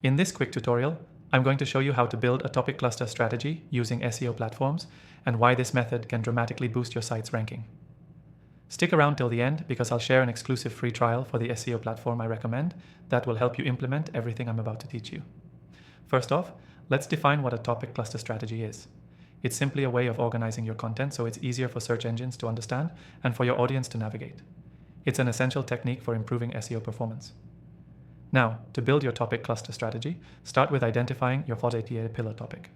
In this quick tutorial, I'm going to show you how to build a topic cluster strategy using SEO platforms and why this method can dramatically boost your site's ranking. Stick around till the end because I'll share an exclusive free trial for the SEO platform I recommend that will help you implement everything I'm about to teach you. First off, let's define what a topic cluster strategy is. It's simply a way of organizing your content so it's easier for search engines to understand and for your audience to navigate. It's an essential technique for improving SEO performance. Now, to build your topic cluster strategy, start with identifying your 48 pillar topic.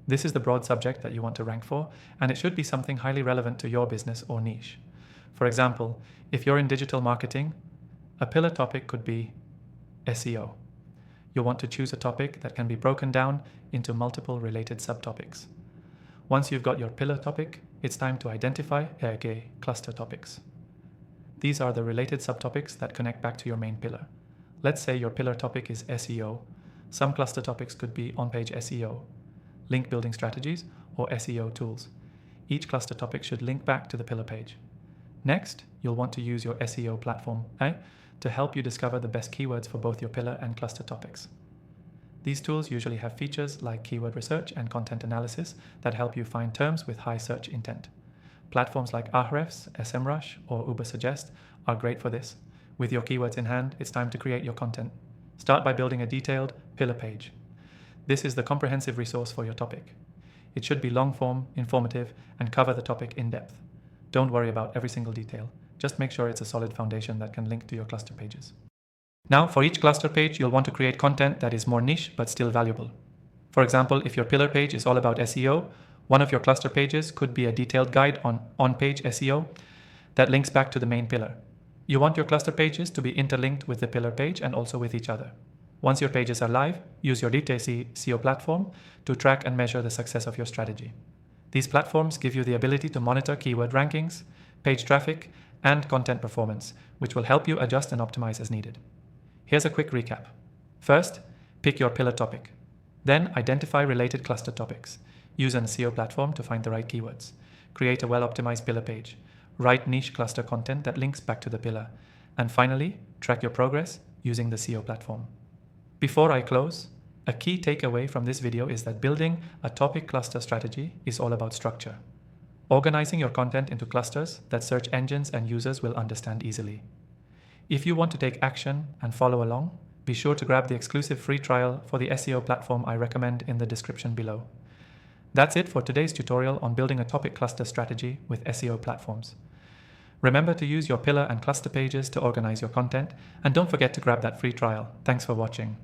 This is the broad subject that you want to rank for, and it should be something highly relevant to your business or niche. For example, if you're in digital marketing, a pillar topic could be SEO. You'll want to choose a topic that can be broken down into multiple related subtopics. Once you've got your pillar topic, it's time to identify cluster topics. These are the related subtopics that connect back to your main pillar. Let's say your pillar topic is SEO. Some cluster topics could be on-page SEO, link building strategies, or SEO tools. Each cluster topic should link back to the pillar page. Next, you'll want to use your SEO platform to help you discover the best keywords for both your pillar and cluster topics. These tools usually have features like keyword research and content analysis that help you find terms with high search intent. Platforms like Ahrefs, SEMrush, or Ubersuggest are great for this. With your keywords in hand, it's time to create your content. Start by building a detailed pillar page. This is the comprehensive resource for your topic. It should be long form, informative, and cover the topic in depth. Don't worry about every single detail. Just make sure it's a solid foundation that can link to your cluster pages. Now, for each cluster page, you'll want to create content that is more niche but still valuable. For example, if your pillar page is all about SEO, one of your cluster pages could be a detailed guide on on-page SEO that links back to the main pillar. You want your cluster pages to be interlinked with the pillar page and also with each other. Once your pages are live, use your DTC SEO platform to track and measure the success of your strategy. These platforms give you the ability to monitor keyword rankings, page traffic, and content performance, which will help you adjust and optimize as needed. Here's a quick recap. First, pick your pillar topic. Then identify related cluster topics. Use an SEO platform to find the right keywords. Create a well-optimized pillar page. Write niche cluster content that links back to the pillar. And finally, track your progress using the SEO platform. Before I close, a key takeaway from this video is that building a topic cluster strategy is all about structure. Organizing your content into clusters that search engines and users will understand easily. If you want to take action and follow along, be sure to grab the exclusive free trial for the SEO platform I recommend in the description below. That's it for today's tutorial on building a topic cluster strategy with SEO platforms. Remember to use your pillar and cluster pages to organize your content, and don't forget to grab that free trial. Thanks for watching.